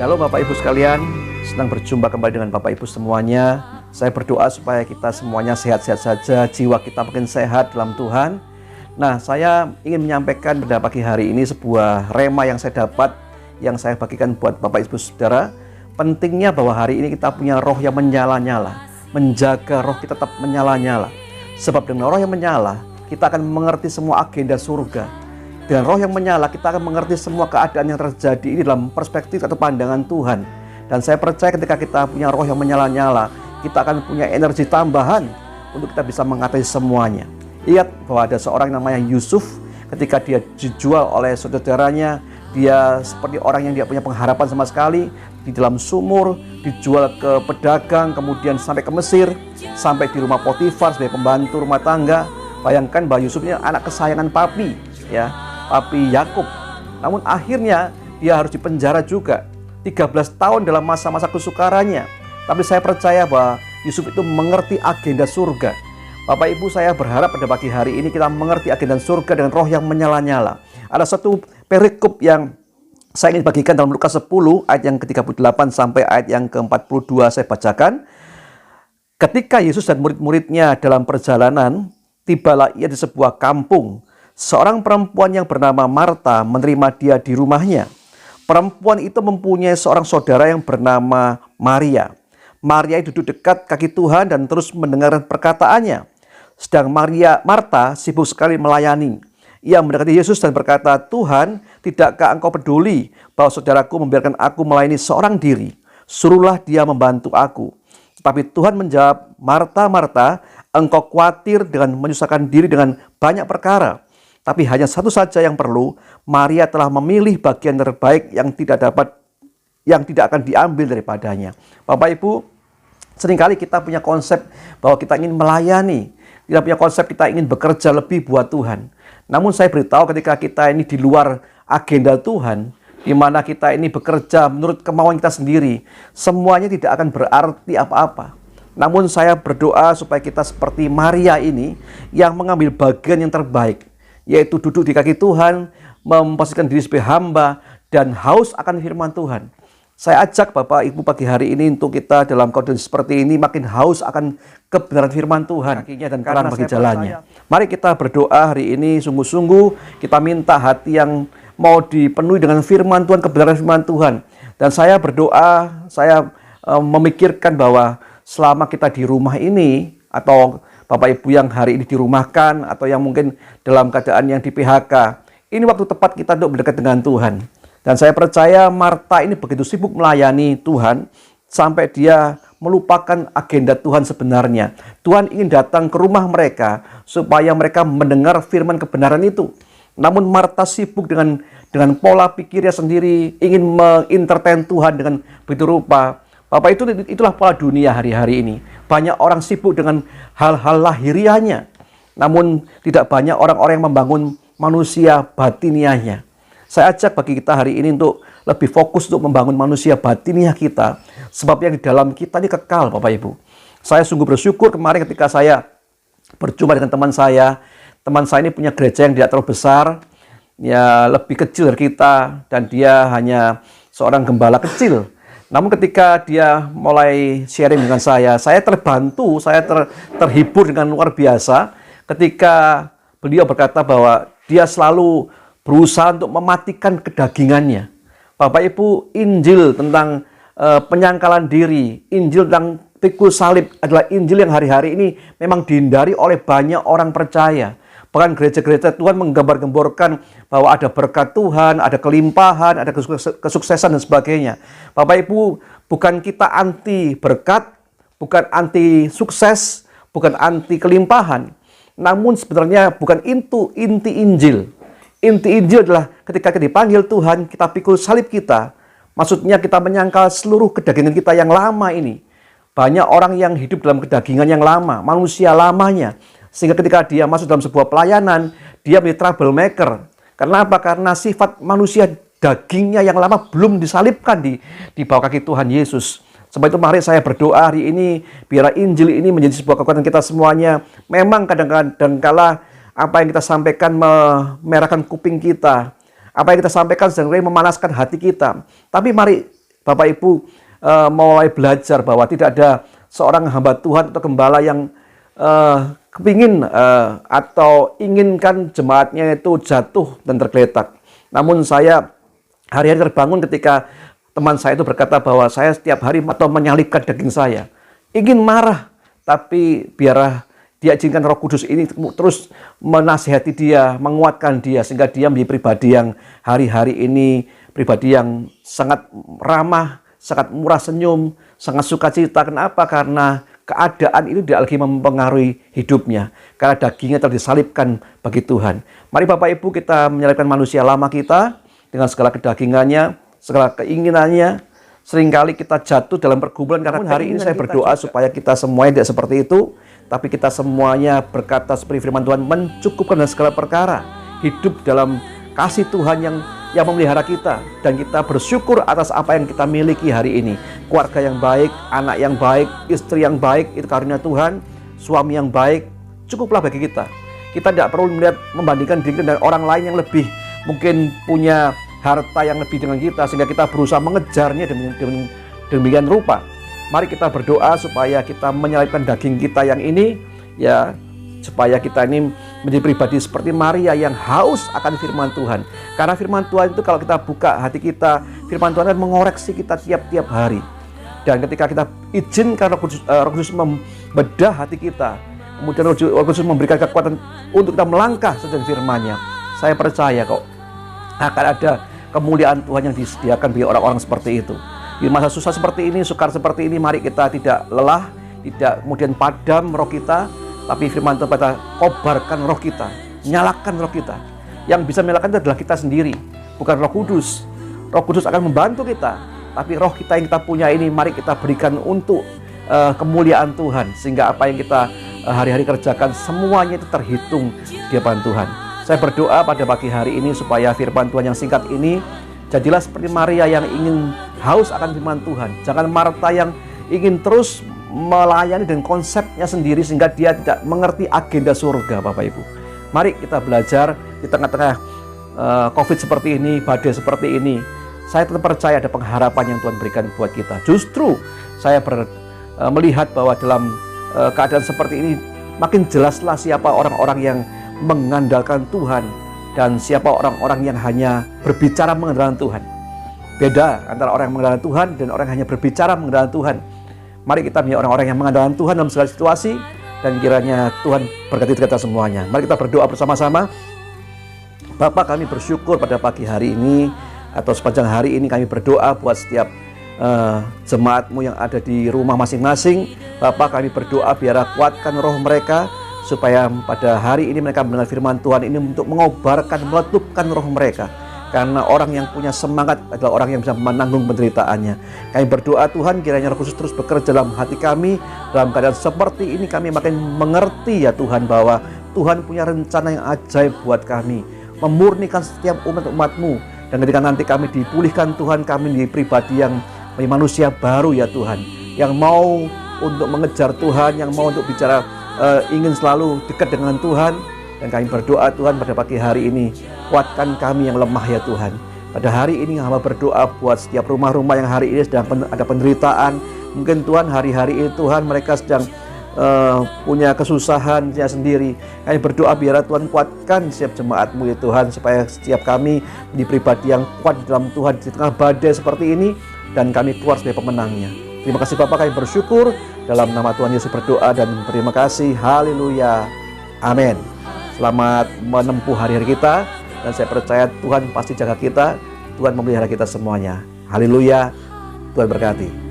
Shalom Bapak Ibu sekalian, senang berjumpa kembali dengan Bapak Ibu semuanya. Saya berdoa supaya kita semuanya sehat-sehat saja, jiwa kita makin sehat dalam Tuhan. Nah, saya ingin menyampaikan pada pagi hari ini sebuah rema yang saya dapat, yang saya bagikan buat Bapak Ibu Saudara. Pentingnya bahwa hari ini kita punya roh yang menyala-nyala, menjaga roh kita tetap menyala-nyala. Sebab dengan roh yang menyala, kita akan mengerti semua agenda surga. Dengan roh yang menyala, kita akan mengerti semua keadaan yang terjadi ini dalam perspektif atau pandangan Tuhan. Dan saya percaya ketika kita punya roh yang menyala-nyala, kita akan punya energi tambahan untuk kita bisa mengatasi semuanya. Ingat bahwa ada seorang namanya Yusuf, ketika dia dijual oleh saudaranya, dia seperti orang yang tidak punya pengharapan sama sekali, di dalam sumur, dijual ke pedagang, kemudian sampai ke Mesir, sampai di rumah Potifar sebagai pembantu rumah tangga. Bayangkan bahwa Yusuf ini anak kesayangan papi, ya. Papi Yakub. Namun akhirnya dia harus dipenjara juga 13 tahun dalam masa-masa kesukarannya. Tapi saya percaya bahwa Yusuf itu mengerti agenda surga. Bapak Ibu, saya berharap pada pagi hari ini kita mengerti agenda surga dengan roh yang menyala-nyala. Ada satu perikop yang saya ingin bagikan dalam Lukas 10 ayat yang ke-38 sampai ayat yang ke-42 saya bacakan. Ketika Yesus dan murid-muridnya dalam perjalanan, tibalah ia di sebuah kampung. Seorang perempuan yang bernama Marta menerima dia di rumahnya. Perempuan itu mempunyai seorang saudara yang bernama Maria. Maria duduk dekat kaki Tuhan dan terus mendengar perkataannya. Sedang Marta sibuk sekali melayani. Ia mendekati Yesus dan berkata, "Tuhan, tidakkah engkau peduli bahwa saudaraku membiarkan aku melayani seorang diri? Suruhlah dia membantu aku." Tapi Tuhan menjawab, "Marta, Marta, engkau khawatir dengan menyusahkan diri dengan banyak perkara. Tapi hanya satu saja yang perlu. Maria telah memilih bagian terbaik yang tidak akan diambil daripadanya." Bapak Ibu, seringkali kita punya konsep bahwa kita ingin melayani. Kita punya konsep kita ingin bekerja lebih buat Tuhan. Namun saya beritahu ketika kita ini di luar agenda Tuhan, di mana kita ini bekerja menurut kemauan kita sendiri, semuanya tidak akan berarti apa-apa. Namun saya berdoa supaya kita seperti Maria ini yang mengambil bagian yang terbaik, yaitu duduk di kaki Tuhan, memposisikan diri sebagai hamba, dan haus akan firman Tuhan. Saya ajak Bapak Ibu pagi hari ini untuk kita dalam kondisi seperti ini makin haus akan kebenaran firman Tuhan, kakinya dan terang bagi jalannya. Mari kita berdoa hari ini sungguh-sungguh, kita minta hati yang mau dipenuhi dengan firman Tuhan, kebenaran firman Tuhan. Dan saya berdoa, saya memikirkan bahwa selama kita di rumah ini, atau Bapak Ibu yang hari ini dirumahkan, atau yang mungkin dalam keadaan yang di PHK, ini waktu tepat kita untuk mendekat dengan Tuhan. Dan saya percaya Marta ini begitu sibuk melayani Tuhan, sampai dia melupakan agenda Tuhan sebenarnya. Tuhan ingin datang ke rumah mereka, supaya mereka mendengar firman kebenaran itu. Namun Marta sibuk dengan pola pikirnya sendiri, ingin mengentertain Tuhan dengan begitu rupa. Bapak, itulah pola dunia hari-hari ini. Banyak orang sibuk dengan hal-hal lahiriahnya, namun tidak banyak orang-orang yang membangun manusia batiniahnya. Saya ajak bagi kita hari ini untuk lebih fokus untuk membangun manusia batiniah kita, sebab yang di dalam kita ini kekal, Bapak Ibu. Saya sungguh bersyukur kemarin ketika saya berjumpa dengan teman saya. Teman saya ini punya gereja yang tidak terlalu besar, ya lebih kecil dari kita, dan dia hanya seorang gembala kecil. Namun ketika dia mulai sharing dengan saya terbantu, saya terhibur dengan luar biasa ketika beliau berkata bahwa dia selalu berusaha untuk mematikan kedagingannya. Bapak Ibu, Injil tentang penyangkalan diri, Injil tentang pikul salib adalah Injil yang hari-hari ini memang dihindari oleh banyak orang percaya. Bahkan gereja-gereja Tuhan menggambar-gemborkan bahwa ada berkat Tuhan, ada kelimpahan, ada kesuksesan dan sebagainya. Bapak Ibu, bukan kita anti berkat, bukan anti sukses, bukan anti kelimpahan. Namun sebenarnya bukan itu inti Injil. Inti Injil adalah ketika kita dipanggil Tuhan, kita pikul salib kita. Maksudnya kita menyangkal seluruh kedagingan kita yang lama ini. Banyak orang yang hidup dalam kedagingan yang lama, manusia lamanya. Sehingga ketika dia masuk dalam sebuah pelayanan, dia menjadi troublemaker. Kenapa? Karena sifat manusia dagingnya yang lama belum disalibkan di bawah kaki Tuhan Yesus. Sebab itu mari saya berdoa hari ini, biarlah Injil ini menjadi sebuah kekuatan kita semuanya. Memang kadang-kadang kala apa yang kita sampaikan memerahkan kuping kita, apa yang kita sampaikan sebenarnya memanaskan hati kita. Tapi mari Bapak Ibu mulai belajar bahwa tidak ada seorang hamba Tuhan atau gembala yang kepingin atau inginkan jemaatnya itu jatuh dan tergeletak. Namun saya hari-hari terbangun ketika teman saya itu berkata bahwa saya setiap hari atau menyalipkan daging saya. Ingin marah, tapi biarlah dia izinkan Roh Kudus ini terus menasihati dia, menguatkan dia, sehingga dia menjadi pribadi yang hari-hari ini pribadi yang sangat ramah, sangat murah senyum, sangat sukacita. Kenapa? Karena keadaan ini tidak lagi mempengaruhi hidupnya, karena dagingnya telah disalibkan bagi Tuhan. Mari Bapak Ibu kita menyalibkan manusia lama kita dengan segala kedagingannya, segala keinginannya. Seringkali kita jatuh dalam pergumulan, karena hari ini saya berdoa supaya kita semuanya tidak seperti itu, tapi kita semuanya berkata seperti firman Tuhan, mencukupkan dalam segala perkara, hidup dalam kasih Tuhan yang memelihara kita, dan kita bersyukur atas apa yang kita miliki hari ini. Keluarga yang baik, anak yang baik, istri yang baik, itu karunia Tuhan. Suami yang baik, cukuplah bagi kita. Kita tidak perlu melihat membandingkan diri dengan orang lain yang lebih mungkin punya harta yang lebih dengan kita, sehingga kita berusaha mengejarnya demikian rupa. Mari kita berdoa supaya kita menyalibkan daging kita yang ini, ya, supaya kita ini menjadi pribadi seperti Maria yang haus akan firman Tuhan. Karena firman Tuhan itu kalau kita buka hati kita, firman Tuhan akan mengoreksi kita tiap-tiap hari. Dan ketika kita izinkan Roh Kudus membedah hati kita, kemudian Roh Kudus memberikan kekuatan untuk kita melangkah sesuai firman-Nya, saya percaya kok akan ada kemuliaan Tuhan yang disediakan bagi orang-orang seperti itu. Di masa susah seperti ini, sukar seperti ini, mari kita tidak lelah, tidak kemudian padam roh kita, tapi firman Tuhan kata, kobarkan roh kita, nyalakan roh kita. Yang bisa menyalakan itu adalah kita sendiri, bukan Roh Kudus. Roh Kudus akan membantu kita, tapi roh kita yang kita punya ini, mari kita berikan untuk kemuliaan Tuhan, sehingga apa yang kita hari-hari kerjakan semuanya itu terhitung di hadapan Tuhan. Saya berdoa pada pagi hari ini supaya firman Tuhan yang singkat ini jadilah seperti Maria yang ingin haus akan firman Tuhan. Jangan Marta yang ingin terus melayani dengan konsepnya sendiri sehingga dia tidak mengerti agenda surga, Bapak Ibu. Mari kita belajar di tengah-tengah COVID seperti ini, badai seperti ini. Saya tetap percaya ada pengharapan yang Tuhan berikan buat kita. Justru saya melihat bahwa dalam keadaan seperti ini makin jelaslah siapa orang-orang yang mengandalkan Tuhan dan siapa orang-orang yang hanya berbicara mengandalkan Tuhan. Beda antara orang yang mengandalkan Tuhan dan orang yang hanya berbicara mengandalkan Tuhan. Mari kita menjadi orang-orang yang mengandalkan Tuhan dalam segala situasi, dan kiranya Tuhan berkati kita semuanya. Mari kita berdoa bersama-sama. Bapa, kami bersyukur pada pagi hari ini atau sepanjang hari ini kami berdoa buat setiap jemaat-Mu yang ada di rumah masing-masing. Bapa, kami berdoa biar kuatkan roh mereka, supaya pada hari ini mereka mendengar firman Tuhan ini untuk mengobarkan, meletupkan roh mereka. Karena orang yang punya semangat adalah orang yang bisa menanggung penderitaannya. Kami berdoa Tuhan, kiranya Roh Kudus terus bekerja dalam hati kami. Dalam keadaan seperti ini kami makin mengerti ya Tuhan, bahwa Tuhan punya rencana yang ajaib buat kami, memurnikan setiap umat-umat-Mu. Dan ketika nanti kami dipulihkan Tuhan, kami menjadi pribadi yang menjadi manusia baru ya Tuhan, yang mau untuk mengejar Tuhan, yang mau untuk bicara, ingin selalu dekat dengan Tuhan. Dan kami berdoa Tuhan pada pagi hari ini, kuatkan kami yang lemah ya Tuhan. Pada hari ini hamba berdoa buat setiap rumah-rumah yang hari ini sedang ada penderitaan. Mungkin Tuhan hari-hari ini Tuhan mereka sedang punya kesusahannya sendiri. Kami berdoa biar Tuhan kuatkan setiap jemaat-Mu ya Tuhan, supaya setiap kami menjadi pribadi yang kuat dalam Tuhan di tengah badai seperti ini, dan kami keluar sebagai pemenangnya. Terima kasih Bapak, kami bersyukur dalam nama Tuhan Yesus berdoa dan terima kasih. Haleluya. Amin. Selamat menempuh hari-hari kita, dan saya percaya Tuhan pasti jaga kita, Tuhan memelihara kita semuanya. Haleluya, Tuhan berkati.